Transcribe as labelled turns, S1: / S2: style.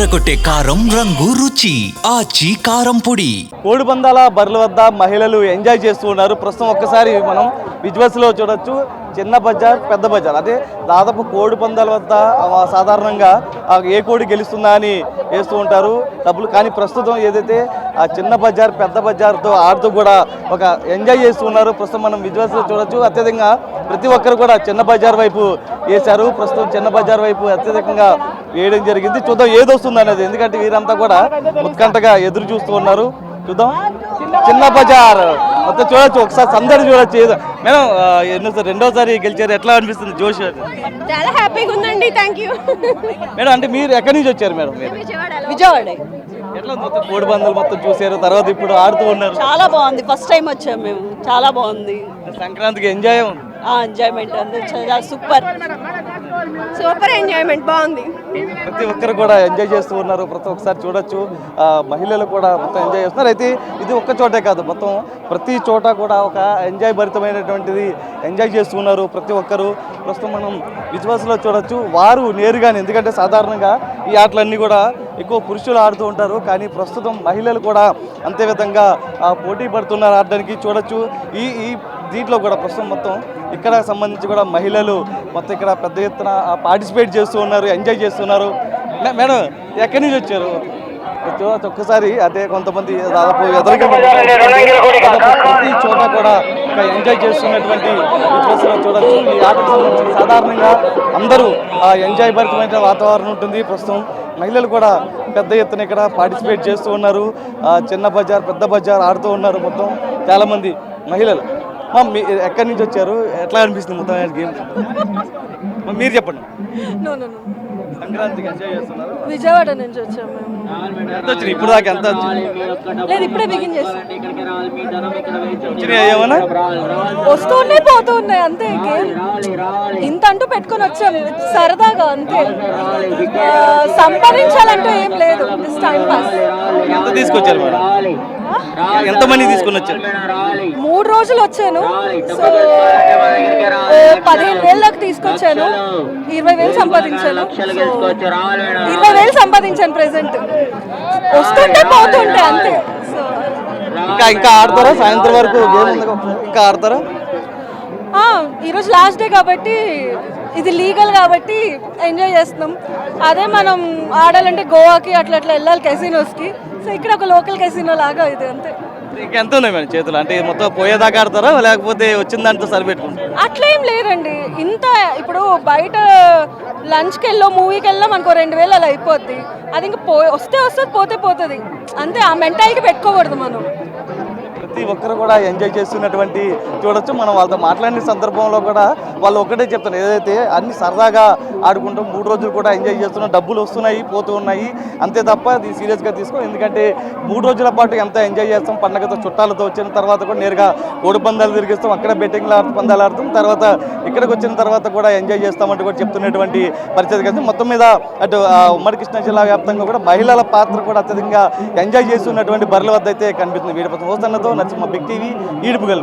S1: అదరకొట్టే కారం రంగు రుచి ఆచి కారం పొడి.
S2: కోడిపందాల బర్రెల వద్ద మహిళలు ఎంజాయ్ చేస్తూ ఉన్నారు. ప్రస్తుతం ఒక్కసారి మనం విజువల్స్ లో చూడొచ్చు. చిన్న బజార్ పెద్ద బజార్, అదే దాదాపు కోడి పందాల వద్ద సాధారణంగా ఏ కోడి గెలుస్తుందా అని వేస్తూ ఉంటారు డబ్బులు. కానీ ప్రస్తుతం ఏదైతే ఆ చిన్న బజార్ పెద్ద బజార్తో ఆడుతూ కూడా ఒక ఎంజాయ్ చేస్తూ ఉన్నారు. ప్రస్తుతం మనం విజువల్స్లో చూడొచ్చు. అత్యధికంగా ప్రతి ఒక్కరు కూడా చిన్న బజార్ వైపు వేశారు. ప్రస్తుతం చిన్న బజార్ వైపు అత్యధికంగా వేయడం జరిగింది. చూద్దాం ఏది వస్తుంది అనేది, ఎందుకంటే వీరంతా కూడా ఉత్కంఠగా ఎదురు చూస్తూ ఉన్నారు. చూద్దాం చిన్న బజార్ మొత్తం చూడొచ్చు. ఒకసారి సందడి చూడొచ్చు. మేడం ఎన్నోసారి రెండోసారి గెలిచారు, ఎట్లా అనిపిస్తుంది జోష్?
S3: చాలా హ్యాపీగా ఉందండి. Thank you
S2: madam. అంటే మీరు ఎక్కడి నుంచి వచ్చారు మేడం? మీరు
S3: విజయవాడ.
S2: ఎట్లా మొత్తం కోడి పందాలు మొత్తం చూసారు, తర్వాత ఇప్పుడు ఆడుతూ ఉన్నారు.
S3: చాలా బాగుంది, ఫస్ట్ టైం వచ్చాము మేము. చాలా బాగుంది.
S2: సంక్రాంతికి ఎంజాయ్
S3: ఎంజాయ్మెంట్ అంతా చాలా సూపర్ సూపర్ ఎంజాయ్మెంట్ బాగుంది.
S2: ప్రతి ఒక్కరు కూడా ఎంజాయ్ చేస్తూ ఉన్నారు. ప్రతి ఒక్కసారి చూడొచ్చు. మహిళలు కూడా మొత్తం ఎంజాయ్ చేస్తున్నారు. అయితే ఇది ఒక్క చోటే కాదు, మొత్తం ప్రతి చోట కూడా ఒక ఎంజాయ్ భరితమైనటువంటిది ఎంజాయ్ చేస్తూ ఉన్నారు ప్రతి ఒక్కరు. ప్రస్తుతం మనం విజువల్స్లో చూడొచ్చు. వారు నేరుగానే, ఎందుకంటే సాధారణంగా ఈ ఆటలన్నీ కూడా ఎక్కువ పురుషులు ఆడుతూ ఉంటారు, కానీ ప్రస్తుతం మహిళలు కూడా అంతే విధంగా పోటీ పడుతున్నారు ఆడడానికి. చూడొచ్చు ఈ దీంట్లో కూడా ప్రస్తుతం మొత్తం ఇక్కడ సంబంధించి కూడా మహిళలు మొత్తం ఇక్కడ పెద్ద ఎత్తున పార్టిసిపేట్ చేస్తూ ఉన్నారు, ఎంజాయ్ చేస్తున్నారు. మేడం ఎక్కడి నుంచి వచ్చారు? ఒక్కసారి అదే కొంతమంది దాదాపు ఎదురుగా ప్రతి చోట కూడా ఒక ఎంజాయ్ చేస్తున్నటువంటి విజువల్స్లో చూడొచ్చు. ఈ ఆటకు సంబంధించి సాధారణంగా అందరూ ఎంజాయ్ భరితమైన వాతావరణం ఉంటుంది. ప్రస్తుతం మహిళలు కూడా పెద్ద ఎత్తున ఇక్కడ పార్టిసిపేట్ చేస్తూ ఉన్నారు. చిన్న బజార్ పెద్ద బజార్ ఆడుతూ ఉన్నారు మొత్తం చాలామంది మహిళలు. ఎక్కడి నుంచి వచ్చారు, ఎట్లా అనిపిస్తుంది మొత్తం గేమ్? మీరు చెప్పండి. సంక్రాంతికి ఎంజాయ్ చేస్తున్నారు?
S4: విజయవాడ నుంచి వచ్చాము మేము.
S2: ఎంత వచ్చినాయి ఇప్పుడు దాకా? ఎంత
S4: లేదు, ఇప్పుడే బిగిన్ చేస్తాం.
S2: వచ్చినాయి ఏమన్నా?
S4: వస్తూ ఉన్నాయి పోతూ ఉన్నాయి అంతే. గేమ్ ఇంత అంటూ పెట్టుకొని వచ్చాము సరదాగా అంతే. సంపాదించాలంటూ ఏం లేదు, టైం పాస్.
S2: ఎంత తీసుకొచ్చారు మేడం? ఎంతమంది తీసుకొని వచ్చారు?
S4: 3 రోజులు వచ్చాను. సో 15,000 దాకా తీసుకొచ్చాను. 20,000 సంపాదించాను. 20,000 సంపాదించాను ప్రెసెంట్. వస్తుంటే పోతుంటే అంతే. సో
S2: ఇంకా ఆడతారా? సాయంత్రం వరకు గేమ్ ఉంది, ఇంకా ఆడతారా?
S4: ఈరోజు లాస్ట్ డే కాబట్టి, ఇది లీగల్ కాబట్టి ఎంజాయ్ చేస్తున్నాం. అదే మనం ఆడాలంటే గోవాకి అట్లా అట్లా వెళ్ళాలి కెసినోస్కి. సో ఇక్కడ ఒక లోకల్ కెసినో లాగా ఇది అంతే.
S2: ఇంకెంత ఉన్నాయి మేడం చేతులు? అంటే మొత్తం పోయేదాకా ఆడతారా, లేకపోతే వచ్చిన దాంట్లో సరిపెట్టుకుంటారు?
S4: అట్లా ఏం లేదండి. ఇంత ఇప్పుడు బయట లంచ్కి వెళ్ళో మూవీకి వెళ్ళో మనకు 2,000 అలా అయిపోద్ది. అది ఇంకా వస్తే వస్తుంది, పోతే పోతుంది అంతే. ఆ మెంటాలిటీ పెట్టుకోకూడదు మనం.
S2: ప్రతి ఒక్కరు కూడా ఎంజాయ్ చేస్తున్నటువంటి చూడొచ్చు. మనం వాళ్ళతో మాట్లాడిన సందర్భంలో కూడా వాళ్ళు ఒకటే చెప్తారు, ఏదైతే అన్ని సరదాగా ఆడుకుంటాం 3 రోజులు కూడా ఎంజాయ్ చేస్తున్నాం, డబ్బులు వస్తున్నాయి పోతూ ఉన్నాయి అంతే తప్ప అది సీరియస్గా తీసుకో. ఎందుకంటే 3 రోజుల పాటు ఎంత ఎంజాయ్ చేస్తాం, పండగతో చుట్టాలతో వచ్చిన తర్వాత కూడా నేరుగా కోడి పందాలు తిరిగిస్తాం, అక్కడ బెట్టింగ్ పందాలు ఆడుతాం, తర్వాత ఇక్కడికి వచ్చిన తర్వాత కూడా ఎంజాయ్ చేస్తామంటూ కూడా చెప్తున్నటువంటి పరిస్థితి కదా. మొత్తం మీద అటు ఉమ్మడి కృష్ణా జిల్లా వ్యాప్తంగా కూడా మహిళల పాత్ర కూడా అత్యధికంగా ఎంజాయ్ చేస్తున్నటువంటి బర్రెల వద్ద అయితే కనిపిస్తుంది. వీడిపోతుంది హోసన్నతో నరసింహ, బిగ్ టీవీ, ఈడుపుగల్.